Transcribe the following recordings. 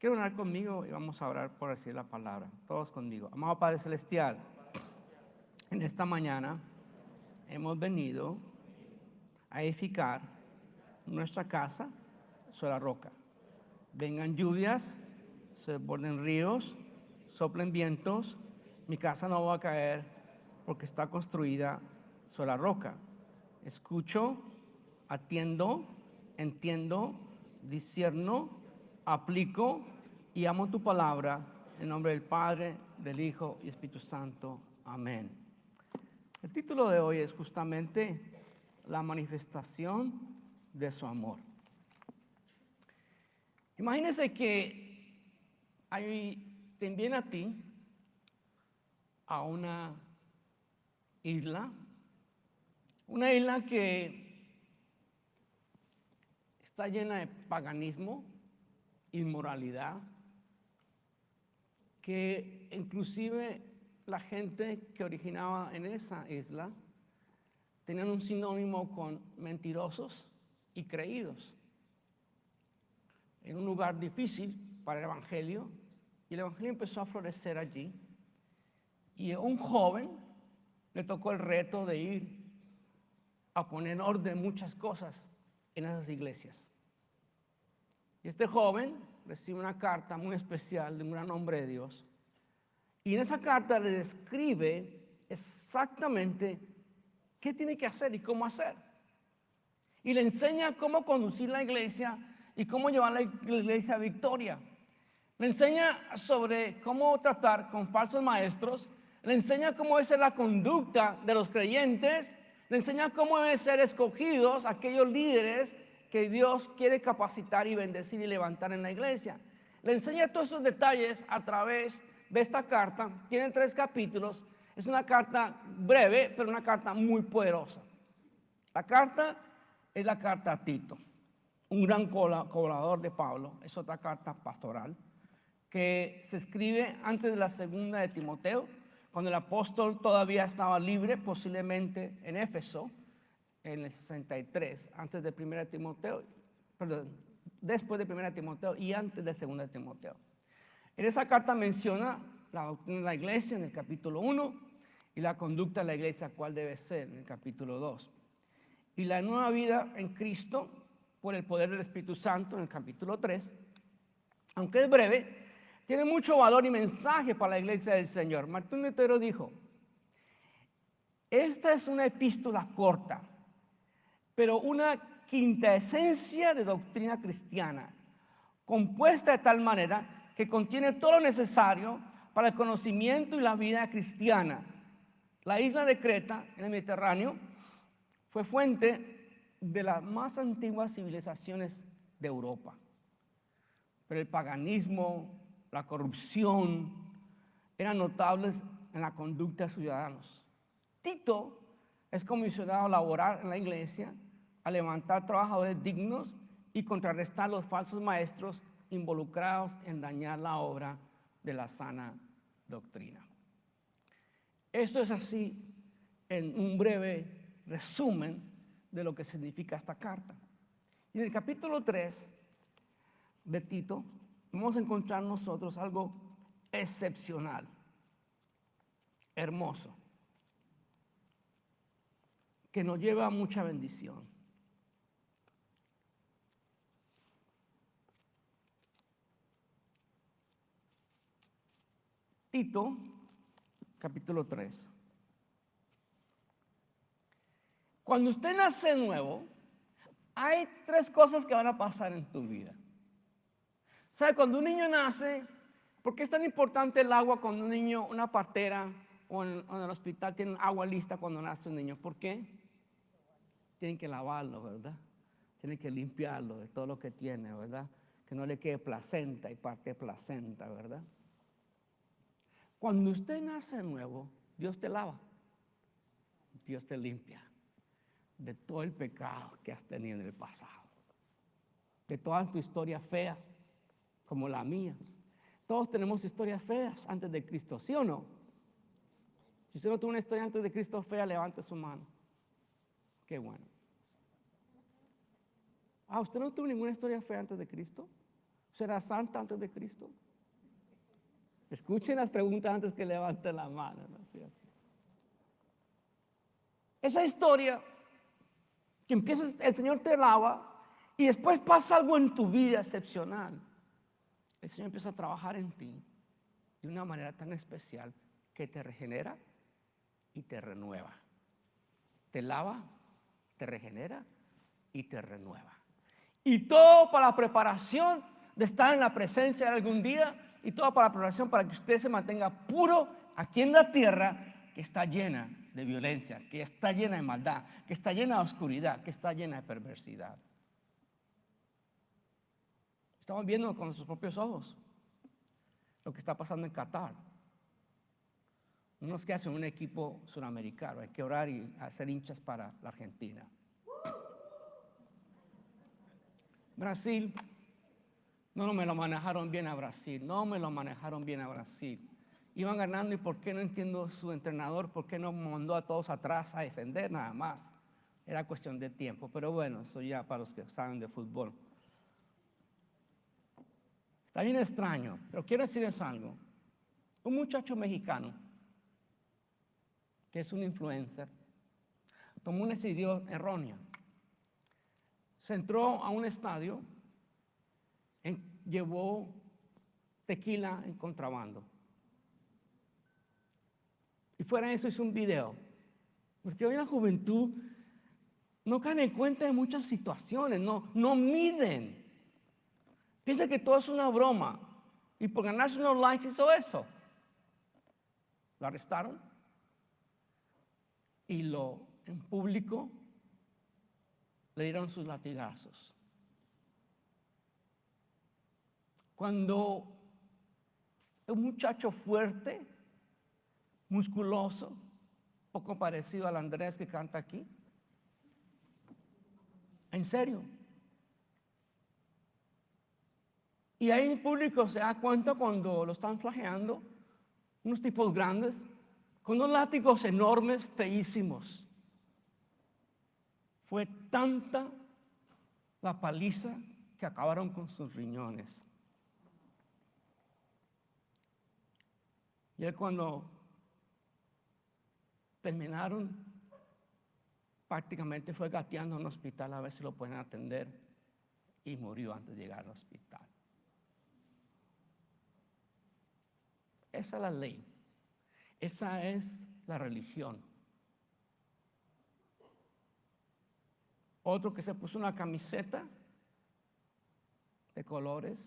Quiero orar conmigo y vamos a orar por decir la palabra. Todos conmigo. Amado Padre Celestial, en esta mañana hemos venido a edificar nuestra casa sobre la roca. Vengan lluvias, se desborden ríos, soplen vientos, mi casa no va a caer porque está construida sobre la roca. Escucho, atiendo, entiendo, discierno, aplico y amo tu palabra en nombre del Padre, del Hijo y Espíritu Santo. Amén. El título de hoy es justamente la manifestación de su amor. Imagínense que te envíen a ti a una isla que está llena de paganismo, inmoralidad, que inclusive la gente que originaba en esa isla tenían un sinónimo con mentirosos y creídos. En un lugar difícil para el Evangelio, y el Evangelio empezó a florecer allí, y a un joven le tocó el reto de ir a poner en orden muchas cosas en esas iglesias. Y este joven recibe una carta muy especial de un gran hombre de Dios, y en esa carta le describe exactamente qué tiene que hacer y cómo hacer. Y le enseña cómo conducir la iglesia y cómo llevar la iglesia a victoria. Le enseña sobre cómo tratar con falsos maestros. Le enseña cómo debe ser la conducta de los creyentes. Le enseña cómo deben ser escogidos aquellos líderes que Dios quiere capacitar y bendecir y levantar en la iglesia. Le enseña todos esos detalles a través de esta carta. Tiene 3 capítulos. Es una carta breve, pero una carta muy poderosa. La carta es la carta a Tito, un gran colaborador de Pablo. Es otra carta pastoral que se escribe antes de la segunda de Timoteo, cuando el apóstol todavía estaba libre, posiblemente en Éfeso, en el 63, antes de primera de Timoteo, perdón, después de primera de Timoteo y antes de segunda de Timoteo. En esa carta menciona la doctrina de la iglesia en el capítulo 1 y la conducta de la iglesia, cuál debe ser, en el capítulo 2. Y la nueva vida en Cristo por el poder del Espíritu Santo en el capítulo 3, aunque es breve, tiene mucho valor y mensaje para la iglesia del Señor. Martín Lutero dijo: esta es una epístola corta, pero una quintaesencia de doctrina cristiana, compuesta de tal manera que contiene todo lo necesario para el conocimiento y la vida cristiana. La isla de Creta, en el Mediterráneo, fue fuente de las más antiguas civilizaciones de Europa. Pero el paganismo, la corrupción, eran notables en la conducta de sus ciudadanos. Tito es comisionado a laborar en la iglesia, a levantar trabajadores dignos y contrarrestar los falsos maestros involucrados en dañar la obra de la sana doctrina. Esto es así en un breve resumen de lo que significa esta carta. Y en el capítulo 3 de Tito vamos a encontrar nosotros algo excepcional, hermoso, que nos lleva a mucha bendición. Tito, capítulo 3. Cuando usted nace nuevo, hay 3 cosas que van a pasar en tu vida. ¿Sabe? Cuando un niño nace, ¿por qué es tan importante el agua cuando un niño, una partera o en el hospital tienen agua lista cuando nace un niño? ¿Por qué? Tienen que lavarlo, ¿verdad? Tienen que limpiarlo de todo lo que tiene, ¿verdad? Que no le quede placenta y parte de placenta, ¿verdad? Cuando usted nace nuevo, Dios te lava, Dios te limpia de todo el pecado que has tenido en el pasado, de toda tu historia fea, como la mía. Todos tenemos historias feas antes de Cristo, ¿sí o no? Si usted no tuvo una historia antes de Cristo fea, levante su mano. Qué bueno. ¿Usted no tuvo ninguna historia fea antes de Cristo? ¿Será santa antes de Cristo? Escuchen las preguntas antes que levanten la mano, ¿no es cierto? Esa historia que empieza, el Señor te lava y después pasa algo en tu vida excepcional. El Señor empieza a trabajar en ti de una manera tan especial que te regenera y te renueva. Te lava, te regenera y te renueva. Y todo para la preparación de estar en la presencia de algún día y todo para la preparación para que usted se mantenga puro aquí en la tierra que está llena de violencia, que está llena de maldad, que está llena de oscuridad, que está llena de perversidad. Estamos viendo con nuestros propios ojos lo que está pasando en Qatar. Unos que hacen un equipo suramericano, hay que orar y hacer hinchas para la Argentina. Brasil, no me lo manejaron bien a Brasil, Iban ganando y ¿por qué no entiendo su entrenador? ¿Por qué no mandó a todos atrás a defender nada más? Era cuestión de tiempo, pero bueno, eso ya para los que saben de fútbol. Está bien extraño, pero quiero decirles algo. Un muchacho mexicano, que es un influencer, tomó una decisión errónea. Se entró a un estadio, llevó tequila en contrabando. Y fuera de eso hizo un video. Porque hoy la juventud no cae en cuenta de muchas situaciones, no miden. Piensa que todo es una broma. Y por ganarse unos likes hizo eso. Lo arrestaron. Y en público le dieron sus latigazos. Cuando un muchacho fuerte, musculoso, poco parecido al Andrés que canta aquí, en serio. Y ahí el público se da cuenta cuando lo están flagelando, unos tipos grandes, con unos látigos enormes, feísimos. Fue tanta la paliza que acabaron con sus riñones. Y él cuando terminaron, prácticamente fue gateando a un hospital a ver si lo pueden atender y murió antes de llegar al hospital. Esa es la ley. Esa es la religión. Otro que se puso una camiseta de colores,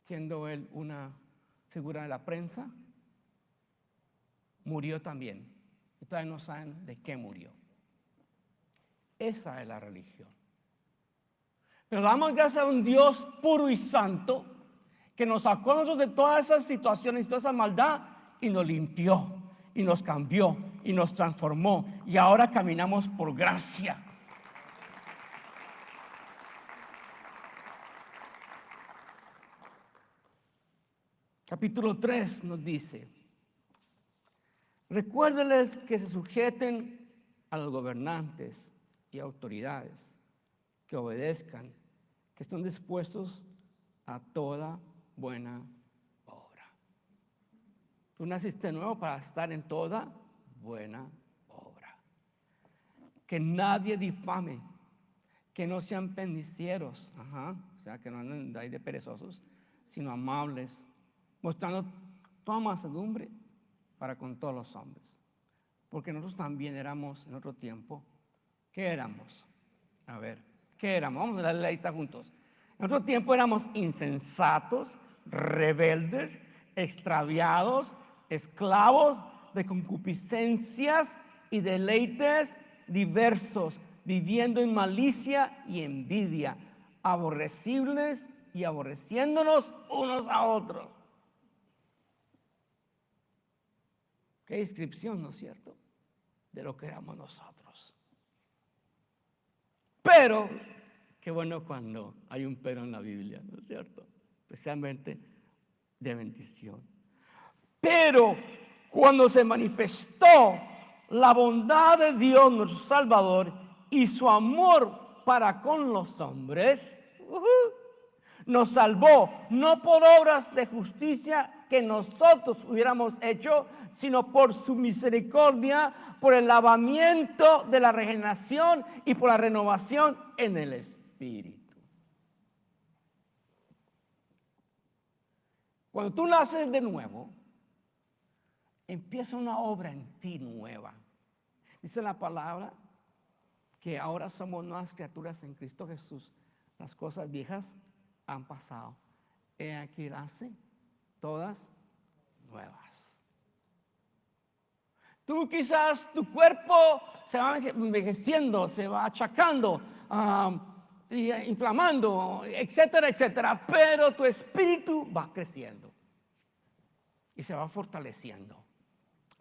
siendo él una figura de la prensa, murió también. Y todavía no saben de qué murió. Esa es la religión. Pero damos gracias a un Dios puro y santo que nos sacó a nosotros de todas esas situaciones y toda esa maldad y nos limpió y nos cambió y nos transformó y ahora caminamos por gracia. Capítulo 3 nos dice: recuérdenles que se sujeten a los gobernantes y autoridades, que obedezcan, que estén dispuestos a toda buena obra. Tú naciste nuevo para estar en toda buena obra. Que nadie difame, que no sean pendencieros, o sea, que no anden ahí de perezosos, sino amables, mostrando toda mansedumbre para con todos los hombres. Porque nosotros también éramos en otro tiempo. ¿Qué éramos? A ver, ¿qué éramos? Vamos a leer la lista juntos. En otro tiempo éramos insensatos, rebeldes, extraviados, esclavos de concupiscencias y deleites diversos, viviendo en malicia y envidia, aborrecibles y aborreciéndonos unos a otros. Qué descripción, ¿no es cierto?, de lo que éramos nosotros. Pero, qué bueno cuando hay un pero en la Biblia, ¿no es cierto? Especialmente de bendición. Pero cuando se manifestó la bondad de Dios nuestro Salvador y su amor para con los hombres, Nos salvó, no por obras de justicia que nosotros hubiéramos hecho, sino por su misericordia, por el lavamiento de la regeneración y por la renovación en el Espíritu. Cuando tú naces de nuevo, empieza una obra en ti nueva. Dice la palabra que ahora somos nuevas criaturas en Cristo Jesús. Las cosas viejas han pasado. He aquí hace todas nuevas. Tú quizás tu cuerpo se va envejeciendo, se va achacando, inflamando, etcétera, etcétera. Pero tu espíritu va creciendo y se va fortaleciendo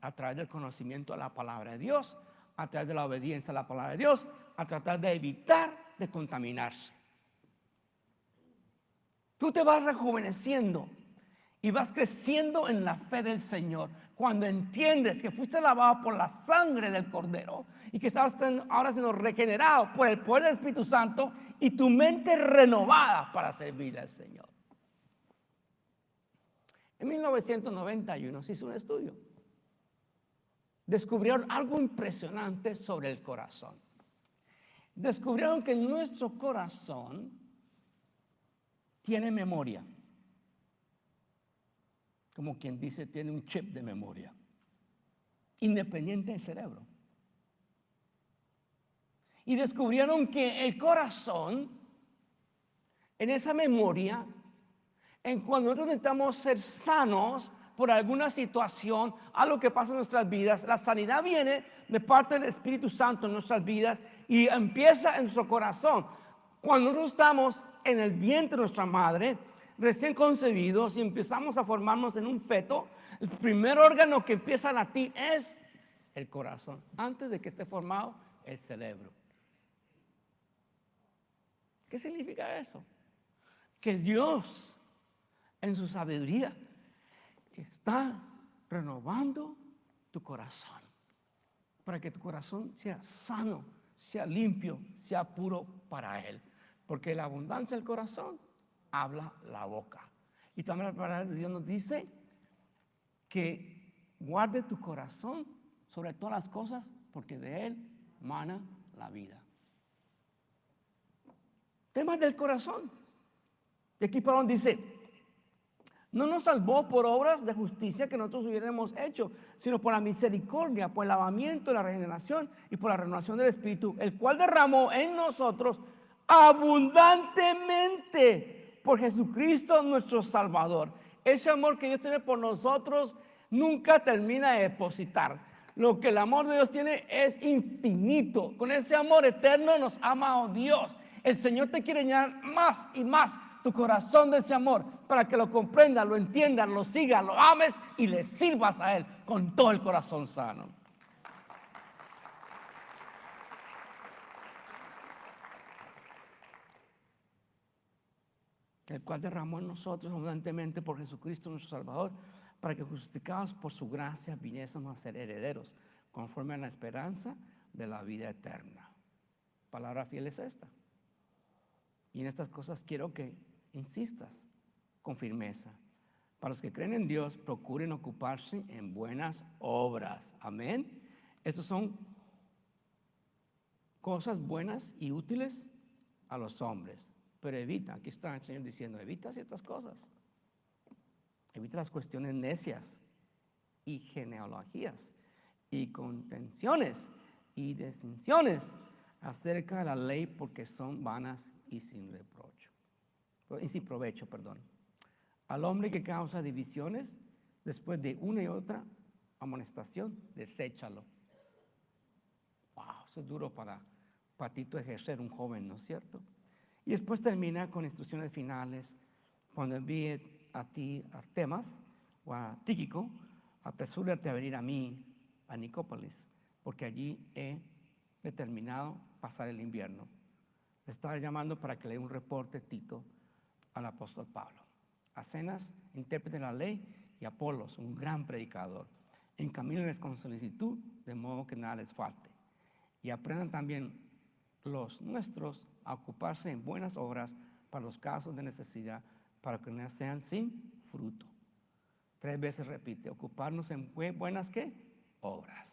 a través del conocimiento de la palabra de Dios, a través de la obediencia a la palabra de Dios, a tratar de evitar de contaminarse. Tú te vas rejuveneciendo y vas creciendo en la fe del Señor. Cuando entiendes que fuiste lavado por la sangre del Cordero y que estás ahora siendo regenerado por el poder del Espíritu Santo y tu mente renovada para servir al Señor. En 1991 se hizo un estudio. Descubrieron algo impresionante sobre el corazón. Descubrieron que nuestro corazón tiene memoria. Como quien dice, tiene un chip de memoria, independiente del cerebro. Y descubrieron que el corazón, en esa memoria, en cuando nosotros necesitamos ser sanos por alguna situación, algo que pasa en nuestras vidas, la sanidad viene de parte del Espíritu Santo en nuestras vidas y empieza en nuestro corazón. Cuando nosotros estamos en el vientre de nuestra madre, recién concebidos y empezamos a formarnos en un feto, el primer órgano que empieza a latir es el corazón, antes de que esté formado el cerebro. ¿Qué significa eso? Que Dios, en su sabiduría, está renovando tu corazón, para que tu corazón sea sano, sea limpio, sea puro para Él. Porque la abundancia del corazón habla la boca. Y también la palabra de Dios nos dice que guarde tu corazón sobre todas las cosas, porque de él mana la vida. Temas del corazón. Y aquí Pablo dice, no nos salvó por obras de justicia que nosotros hubiéramos hecho, sino por la misericordia, por el lavamiento, la regeneración y por la renovación del Espíritu, el cual derramó en nosotros abundantemente por Jesucristo nuestro Salvador. Ese amor que Dios tiene por nosotros nunca termina de depositar. Lo que el amor de Dios tiene es infinito. Con ese amor eterno nos ama Dios. El Señor te quiere llenar más y más tu corazón de ese amor para que lo comprendas, lo entiendas, lo sigas, lo ames y le sirvas a Él con todo el corazón sano. El cual derramó en nosotros abundantemente por Jesucristo nuestro Salvador, para que justificados por su gracia viniésemos a ser herederos, conforme a la esperanza de la vida eterna. Palabra fiel es esta. Y en estas cosas quiero que insistas con firmeza. Para los que creen en Dios, procuren ocuparse en buenas obras. Amén. Estas son cosas buenas y útiles a los hombres. Pero evita, aquí está el Señor diciendo, evita ciertas cosas. Evita las cuestiones necias y genealogías y contenciones y distinciones acerca de la ley, porque son vanas y sin reprocho. Y sin provecho, perdón. Al hombre que causa divisiones, después de una y otra amonestación, deséchalo. Wow, eso es duro para Tito ejercer, un joven, ¿no es cierto? Y después termina con instrucciones finales. Cuando envíe a ti Artemas o a Tíquico, apresúrate a venir a mí, a Nicópolis, porque allí he determinado pasar el invierno. Le estaba llamando para que le dé un reporte, Tito, al apóstol Pablo. Acenas, intérprete de la ley, y Apolos, un gran predicador. Encamínenles con solicitud, de modo que nada les falte. Y aprendan también los nuestros a ocuparse en buenas obras, para los casos de necesidad, para que no sean sin fruto. 3 veces repite, ocuparnos en buenas, ¿qué? Obras.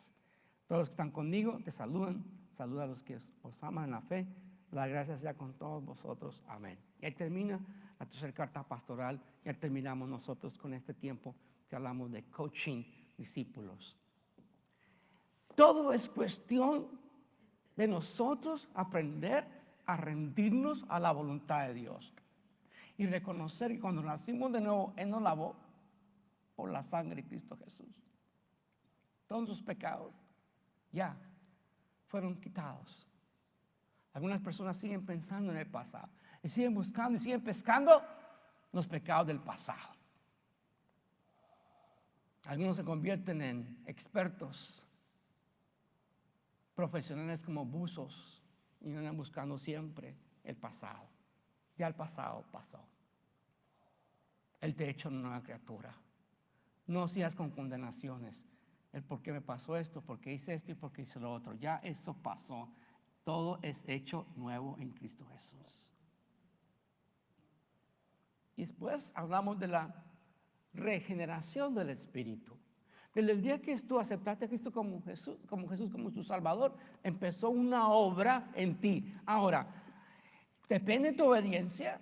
Todos los que están conmigo te saludan. Saluda a los que os aman en la fe. La gracia sea con todos vosotros. Amén. Y ahí termina la tercera carta pastoral. Ya terminamos nosotros con este tiempo que hablamos de coaching discípulos. Todo es cuestión de nosotros aprender a rendirnos a la voluntad de Dios y reconocer que cuando nacimos de nuevo, Él nos lavó por la sangre de Cristo Jesús. Todos sus pecados ya fueron quitados. Algunas personas siguen pensando en el pasado y siguen buscando y siguen pescando los pecados del pasado. Algunos se convierten en expertos, profesionales como buzos y andan buscando siempre el pasado. Ya el pasado pasó. Él te ha hecho una nueva criatura. No sigas con condenaciones. El por qué me pasó esto, por qué hice esto y por qué hice lo otro. Ya eso pasó. Todo es hecho nuevo en Cristo Jesús. Y después hablamos de la regeneración del Espíritu. Desde el día que tú aceptaste a Cristo como Jesús, como tu Salvador, empezó una obra en ti. Ahora, depende de tu obediencia,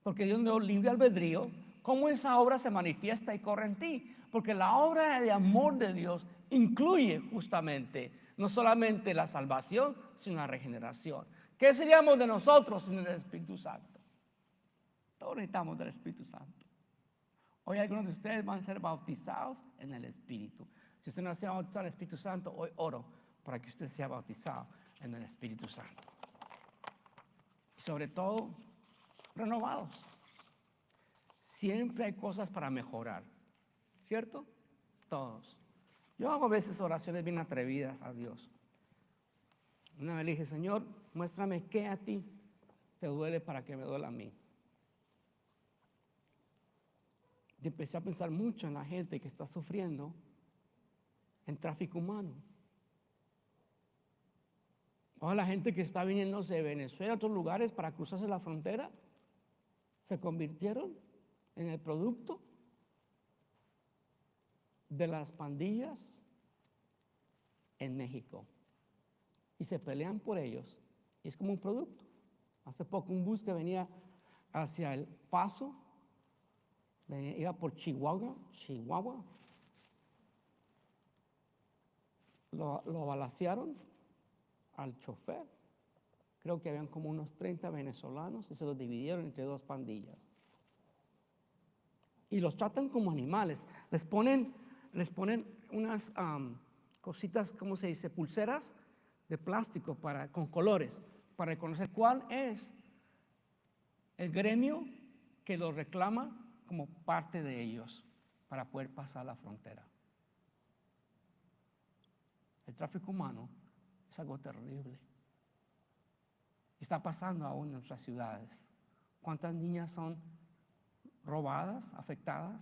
porque Dios nos dio libre albedrío, cómo esa obra se manifiesta y corre en ti. Porque la obra de amor de Dios incluye justamente no solamente la salvación, sino la regeneración. ¿Qué seríamos de nosotros sin el Espíritu Santo? Todos necesitamos del Espíritu Santo. Hoy algunos de ustedes van a ser bautizados en el Espíritu. Si usted no se ha bautizado en el Espíritu Santo, hoy oro para que usted sea bautizado en el Espíritu Santo. Y sobre todo, renovados. Siempre hay cosas para mejorar, ¿cierto? Todos. Yo hago a veces oraciones bien atrevidas a Dios. Una vez le dije, Señor, muéstrame qué a ti te duele para que me duela a mí. Y empecé a pensar mucho en la gente que está sufriendo en tráfico humano. O la gente que está viniéndose de Venezuela a otros lugares para cruzarse la frontera, se convirtieron en el producto de las pandillas en México. Y se pelean por ellos. Y es como un producto. Hace poco un bus que venía hacia El Paso, iba por Chihuahua, lo balacearon al chofer. Creo que habían como unos 30 venezolanos y se los dividieron entre 2 pandillas. Y los tratan como animales. Les ponen unas cositas, ¿cómo se dice? Pulseras de plástico con colores, para reconocer cuál es el gremio que los reclama como parte de ellos para poder pasar la frontera. El tráfico humano es algo terrible. Está pasando aún en nuestras ciudades. ¿Cuántas niñas son robadas, afectadas?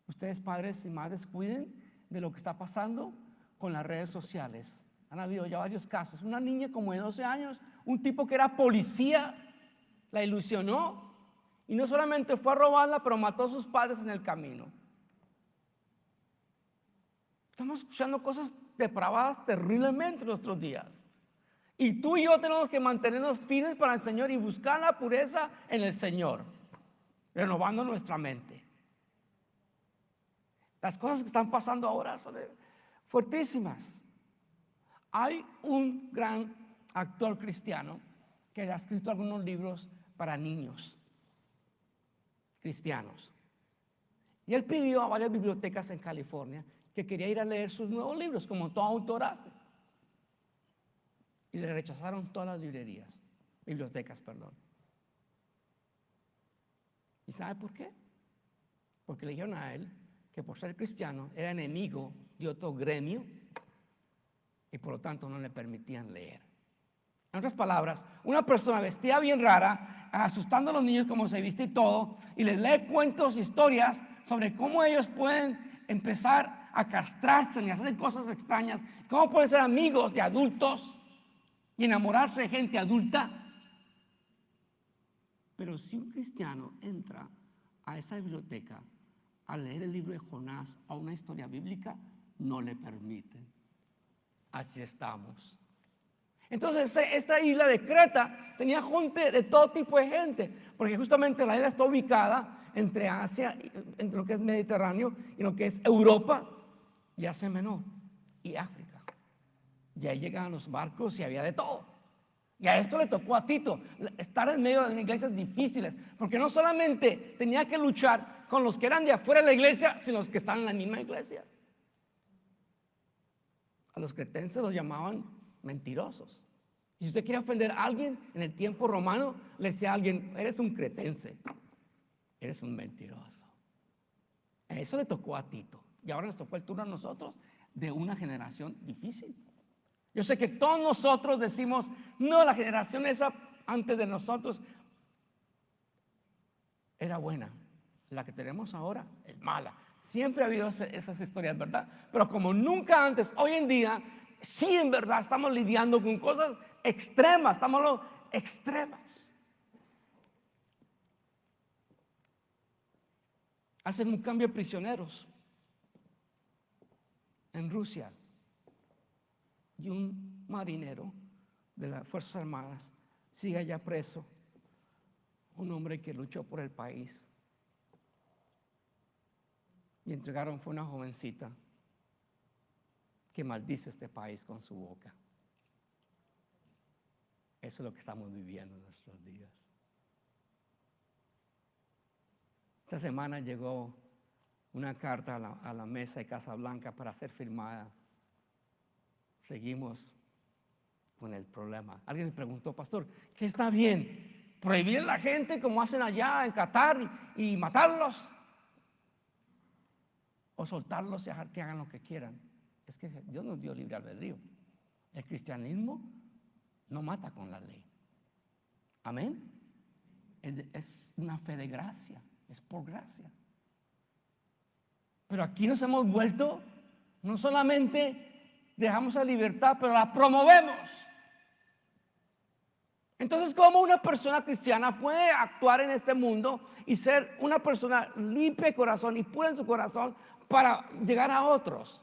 Ustedes, padres y madres, cuiden de lo que está pasando con las redes sociales. Han habido ya varios casos. Una niña como de 12 años, un tipo que era policía, la ilusionó y no solamente fue a robarla, pero mató a sus padres en el camino. Estamos escuchando cosas depravadas terriblemente en nuestros días. Y tú y yo tenemos que mantenernos firmes para el Señor y buscar la pureza en el Señor, renovando nuestra mente. Las cosas que están pasando ahora son fuertísimas. Hay un gran actor cristiano que ha escrito algunos libros para niños cristianos. Y él pidió a varias bibliotecas en California que quería ir a leer sus nuevos libros, como todo autor hace. Y le rechazaron todas las bibliotecas. ¿Y sabe por qué? Porque le dijeron a él que por ser cristiano era enemigo de otro gremio y por lo tanto no le permitían leer. En otras palabras, una persona vestida bien rara, asustando a los niños como se viste y todo, y les lee cuentos, historias sobre cómo ellos pueden empezar a castrarse y hacer cosas extrañas, cómo pueden ser amigos de adultos y enamorarse de gente adulta. Pero si un cristiano entra a esa biblioteca a leer el libro de Jonás o una historia bíblica, no le permiten. Así estamos. Entonces, esta isla de Creta tenía gente de todo tipo de gente, porque justamente la isla está ubicada entre Asia, entre lo que es Mediterráneo y lo que es Europa y Asia Menor y África. Y ahí llegaban los barcos y había de todo. Y a esto le tocó a Tito estar en medio de iglesias difíciles, porque no solamente tenía que luchar con los que eran de afuera de la iglesia, sino los que están en la misma iglesia. A los cretenses los llamaban mentirosos. Y si usted quiere ofender a alguien en el tiempo romano, le decía a alguien: eres un cretense, eres un mentiroso. A eso le tocó a Tito. Y ahora nos tocó el turno a nosotros de una generación difícil. Yo sé que todos nosotros decimos: no, la generación esa antes de nosotros era buena. La que tenemos ahora es mala. Siempre ha habido esas historias, ¿verdad? Pero como nunca antes, hoy en día, sí, en verdad, estamos lidiando con cosas extremas, extremas. Hacen un cambio de prisioneros en Rusia. Y un marinero de las Fuerzas Armadas sigue allá preso, un hombre que luchó por el país. Y entregaron, fue una jovencita que maldice este país con su boca. Eso es lo que estamos viviendo en nuestros días. Esta semana llegó una carta a la mesa de Casa Blanca para ser firmada. Seguimos con el problema. Alguien me preguntó: pastor, ¿qué está bien? ¿Prohibir a la gente como hacen allá en Qatar y matarlos? ¿O soltarlos y dejar que hagan lo que quieran? Es que Dios nos dio libre albedrío. El cristianismo no mata con la ley. Amén. Es una fe de gracia, es por gracia. Pero aquí nos hemos vuelto, no solamente dejamos la libertad, pero la promovemos. Entonces, ¿cómo una persona cristiana puede actuar en este mundo y ser una persona limpia de corazón y pura en su corazón para llegar a otros?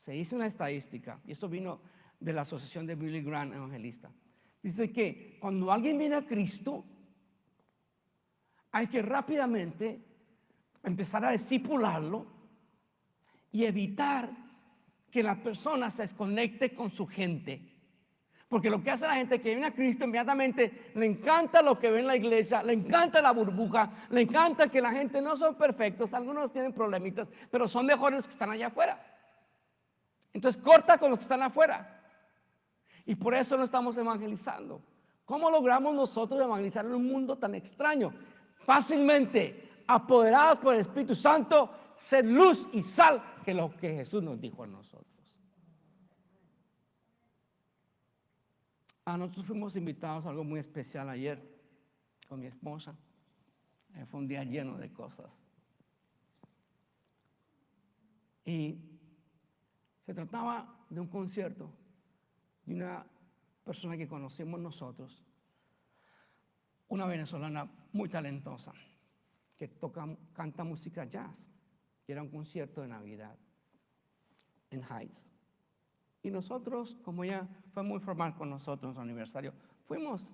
Se hizo una estadística, y esto vino de la Asociación de Billy Graham Evangelista. Dice que cuando alguien viene a Cristo, hay que rápidamente empezar a discipularlo y evitar que la persona se desconecte con su gente. Porque lo que hace la gente que viene a Cristo, inmediatamente le encanta lo que ve en la iglesia, le encanta la burbuja, le encanta que la gente no son perfectos, algunos tienen problemitas, pero son mejores los que están allá afuera. Entonces corta con los que están afuera. Y por eso no estamos evangelizando. ¿Cómo logramos nosotros evangelizar en un mundo tan extraño? Fácilmente, apoderados por el Espíritu Santo, ser luz y sal, que es lo que Jesús nos dijo a nosotros. Nosotros fuimos invitados a algo muy especial ayer con mi esposa. Fue un día lleno de cosas. Y se trataba de un concierto de una persona que conocemos nosotros, una venezolana muy talentosa, que canta música jazz. Y era un concierto de Navidad en Heights. Y nosotros, como ella fue muy formal con nosotros en su aniversario, fuimos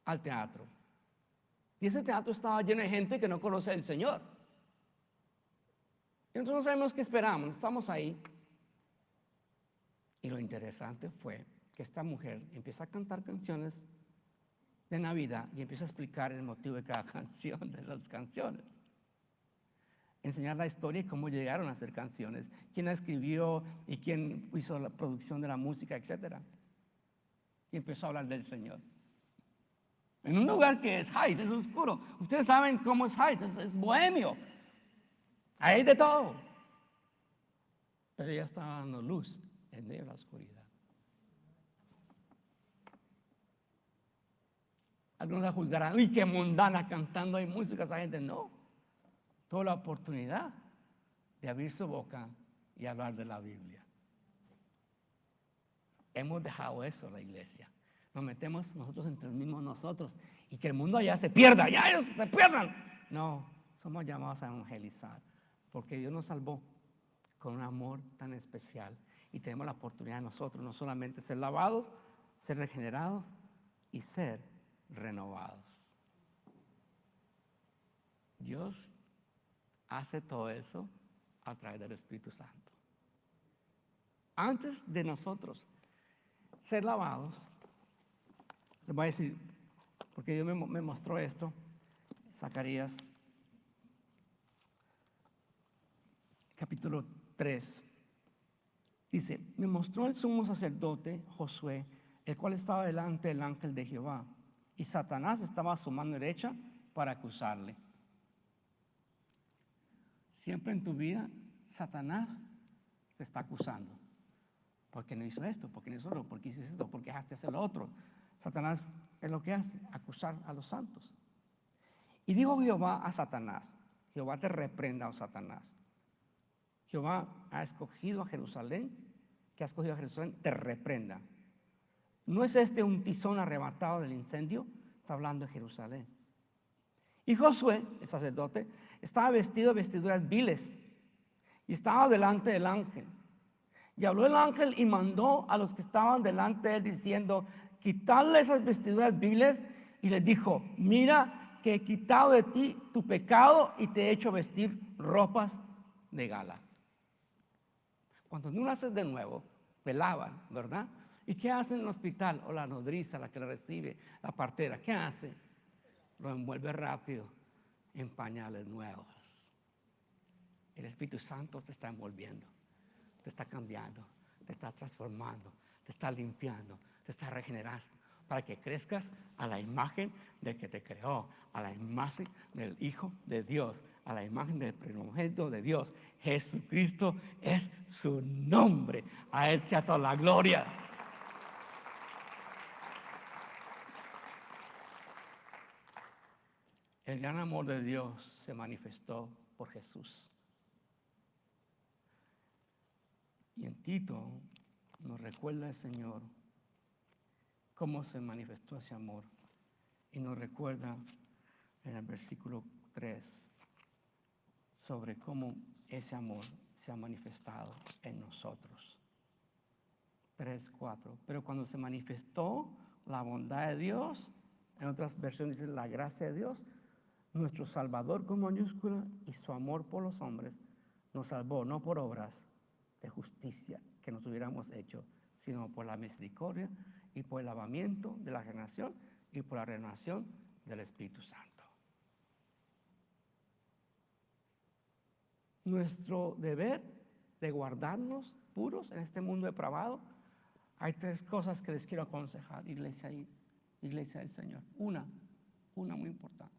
al teatro. Y ese teatro estaba lleno de gente que no conoce al Señor. Y nosotros no sabemos qué esperamos, estamos ahí. Y lo interesante fue que esta mujer empieza a cantar canciones de Navidad y empieza a explicar el motivo de cada canción, de esas canciones. Enseñar la historia y cómo llegaron a hacer canciones, quién la escribió y quién hizo la producción de la música, etc. Y empezó a hablar del Señor. En un lugar que es Heights, es oscuro. Ustedes saben cómo es Heights, es bohemio. Hay de todo. Pero ella estaba dando luz en medio de la oscuridad. Algunos la juzgarán: uy, qué mundana cantando hay música esa gente. No. Tuvo la oportunidad de abrir su boca y hablar de la Biblia. Hemos dejado eso en la iglesia. Nos metemos nosotros entre mismos nosotros y que el mundo allá se pierda, ya ellos se pierdan. No, somos llamados a evangelizar porque Dios nos salvó con un amor tan especial y tenemos la oportunidad nosotros no solamente ser lavados, ser regenerados y ser renovados. Dios hace todo eso a través del Espíritu Santo. Antes de nosotros ser lavados, les voy a decir, porque Dios me mostró esto, Zacarías, capítulo 3. Dice, me mostró el sumo sacerdote Josué, el cual estaba delante del ángel de Jehová, y Satanás estaba a su mano derecha para acusarle. Siempre en tu vida, Satanás te está acusando. ¿Por qué no hizo esto? ¿Por qué no hizo lo otro? ¿Por qué hiciste esto? ¿Por qué dejaste hacer lo otro? Satanás es lo que hace, acusar a los santos. Y dijo Jehová a Satanás, Jehová te reprenda, oh Satanás. Jehová ha escogido a Jerusalén, que ha escogido a Jerusalén, te reprenda. ¿No es este un tizón arrebatado del incendio? Está hablando de Jerusalén. Y Josué, el sacerdote, estaba vestido de vestiduras viles y estaba delante del ángel. Y habló el ángel y mandó a los que estaban delante de él diciendo, quitadle esas vestiduras viles, y les dijo, mira que he quitado de ti tu pecado y te he hecho vestir ropas de gala. Cuando no naces de nuevo, te lavan, ¿verdad? ¿Y qué hacen en el hospital? O la nodriza, la que la recibe, la partera, ¿qué hace? Lo envuelve rápido en pañales nuevos. El Espíritu Santo te está envolviendo, te está cambiando, te está transformando, te está limpiando, te está regenerando, para que crezcas a la imagen del que te creó, a la imagen del Hijo de Dios, a la imagen del primogénito de Dios. Jesucristo es su nombre. A Él sea toda la gloria. El gran amor de Dios se manifestó por Jesús. Y en Tito nos recuerda el Señor cómo se manifestó ese amor. Y nos recuerda en el versículo 3 sobre cómo ese amor se ha manifestado en nosotros. 3:4. Pero cuando se manifestó la bondad de Dios, en otras versiones dice la gracia de Dios, nuestro Salvador con mayúscula y su amor por los hombres nos salvó no por obras de justicia que nos hubiéramos hecho, sino por la misericordia y por el lavamiento de la regeneración y por la renovación del Espíritu Santo. Nuestro deber de guardarnos puros en este mundo depravado, hay 3 cosas que les quiero aconsejar, iglesia del Señor. Una muy importante.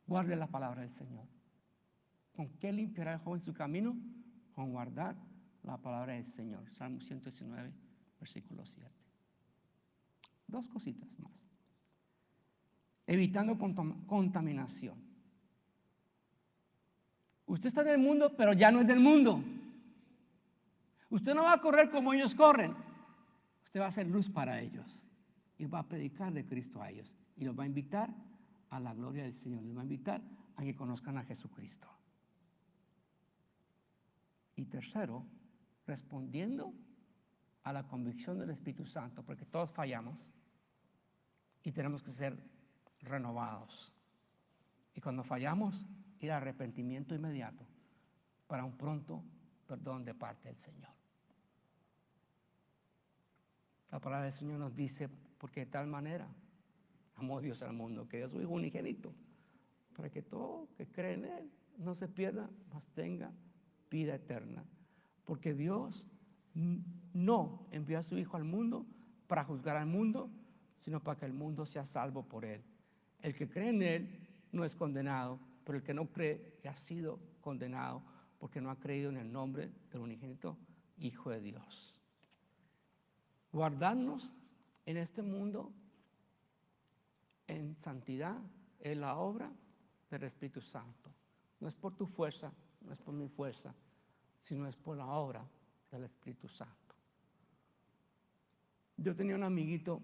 Guarde la palabra del Señor. ¿Con qué limpiará el joven su camino? Con guardar la palabra del Señor. Salmo 119, versículo 7. 2 cositas más. Evitando contaminación. Usted está en el mundo, pero ya no es del mundo. Usted no va a correr como ellos corren. Usted va a ser luz para ellos. Y va a predicar de Cristo a ellos. Y los va a invitar a la gloria del Señor. Les va a invitar a que conozcan a Jesucristo. Y tercero, respondiendo a la convicción del Espíritu Santo, porque todos fallamos y tenemos que ser renovados. Y cuando fallamos, ir al arrepentimiento inmediato para un pronto perdón de parte del Señor. La palabra del Señor nos dice, porque de tal manera amó Dios al mundo, que dio a su Hijo unigénito, para que todo que cree en Él no se pierda, mas tenga vida eterna. Porque Dios no envió a su Hijo al mundo para juzgar al mundo, sino para que el mundo sea salvo por Él. El que cree en Él no es condenado, pero el que no cree ha sido condenado porque no ha creído en el nombre del unigénito Hijo de Dios. Guardarnos en este mundo en santidad es la obra del Espíritu Santo. No es por tu fuerza, no es por mi fuerza, sino es por la obra del Espíritu Santo. Yo tenía un amiguito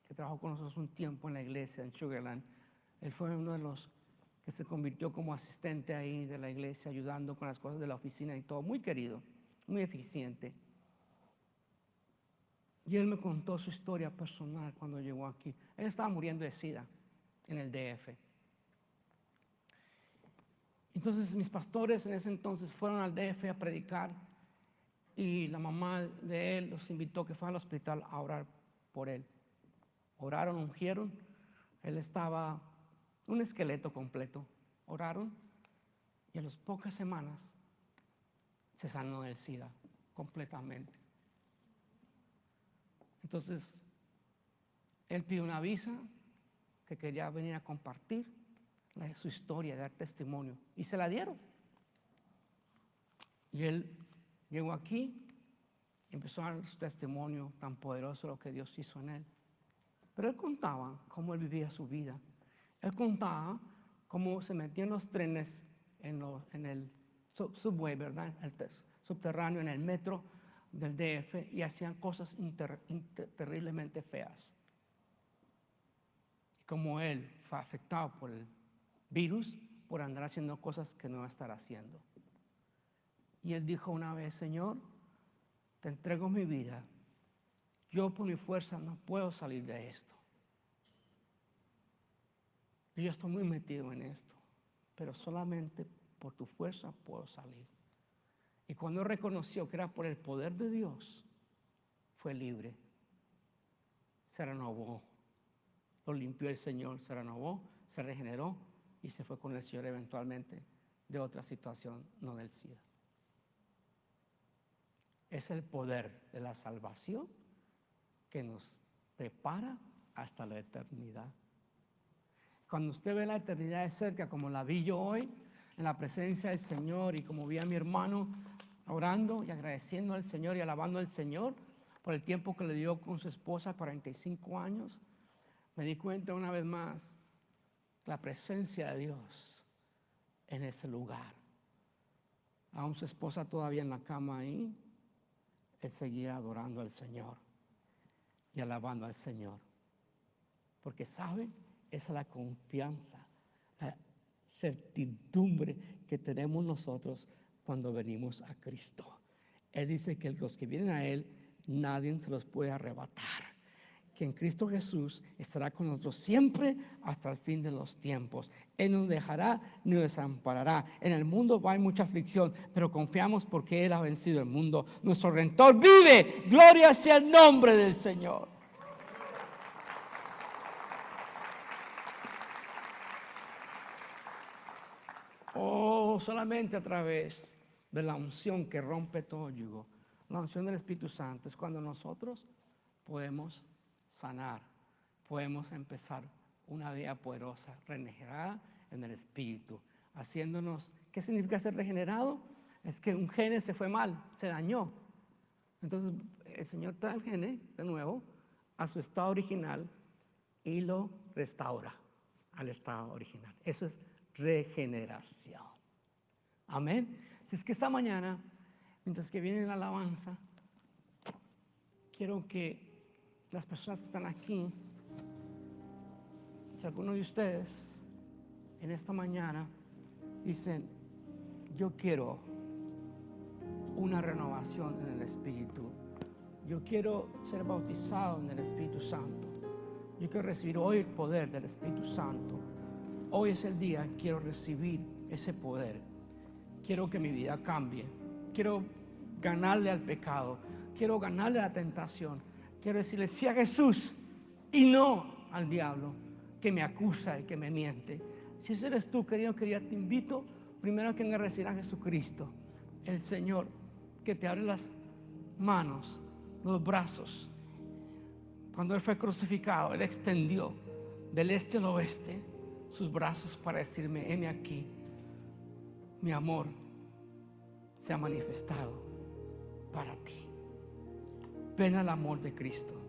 que trabajó con nosotros un tiempo en la iglesia en Sugarland. Él fue uno de los que se convirtió como asistente ahí de la iglesia, ayudando con las cosas de la oficina y todo. Muy querido, muy eficiente. Y él me contó su historia personal cuando llegó aquí. Él estaba muriendo de SIDA en el DF. Entonces mis pastores en ese entonces fueron al DF a predicar y la mamá de él los invitó que fueran al hospital a orar por él. Oraron, ungieron, él estaba un esqueleto completo. Oraron y a las pocas semanas se sanó del SIDA completamente. Entonces, él pidió una visa que quería venir a compartir su historia, dar testimonio, y se la dieron. Y él llegó aquí y empezó a dar su testimonio tan poderoso de lo que Dios hizo en él. Pero él contaba cómo él vivía su vida. Él contaba cómo se metía en los trenes, en el subway, ¿verdad? El subterráneo, en el metro del DF, y hacían cosas terriblemente feas. Como él fue afectado por el virus, por andar haciendo cosas que no va a estar haciendo. Y él dijo una vez: Señor, te entrego mi vida. Yo por mi fuerza no puedo salir de esto. Yo estoy muy metido en esto, pero solamente por tu fuerza puedo salir. Y cuando reconoció que era por el poder de Dios, fue libre. Se renovó. Lo limpió el Señor, se renovó, se regeneró y se fue con el Señor eventualmente de otra situación, no del SIDA. Es el poder de la salvación que nos prepara hasta la eternidad. Cuando usted ve la eternidad de cerca, como la vi yo hoy, en la presencia del Señor, y como vi a mi hermano orando y agradeciendo al Señor y alabando al Señor por el tiempo que le dio con su esposa, 45 años, me di cuenta una vez más la presencia de Dios en ese lugar. Aún su esposa todavía en la cama ahí, él seguía adorando al Señor y alabando al Señor. Porque sabe, esa es la confianza, la certidumbre que tenemos nosotros cuando venimos a Cristo. Él dice que los que vienen a Él, nadie se los puede arrebatar. Que en Cristo Jesús estará con nosotros siempre hasta el fin de los tiempos. Él no nos dejará ni nos desamparará. En el mundo va a haber mucha aflicción, pero confiamos porque Él ha vencido el mundo. Nuestro Redentor vive. Gloria sea el nombre del Señor. Oh, solamente a través de la unción que rompe todo yugo, la unción del Espíritu Santo, es cuando nosotros podemos sanar, podemos empezar una vida poderosa, regenerada en el Espíritu, haciéndonos. ¿Qué significa ser regenerado? Es que un gene se fue mal, se dañó. Entonces el Señor trae el gene de nuevo a su estado original y lo restaura al estado original. Eso es regeneración. Amén. Así es que esta mañana, mientras que viene la alabanza, quiero que las personas que están aquí, si alguno de ustedes en esta mañana dicen: yo quiero una renovación en el Espíritu, yo quiero ser bautizado en el Espíritu Santo, yo quiero recibir hoy el poder del Espíritu Santo, hoy es el día, quiero recibir ese poder, quiero que mi vida cambie, quiero ganarle al pecado, quiero ganarle a la tentación, quiero decirle sí a Jesús y no al diablo que me acusa y que me miente. Si ese eres tú, querida, te invito primero a que me recibas a Jesucristo, el Señor, que te abre las manos, los brazos. Cuando Él fue crucificado, Él extendió del este al oeste sus brazos para decirme: heme aquí, mi amor se ha manifestado para ti. Ven al amor de Cristo.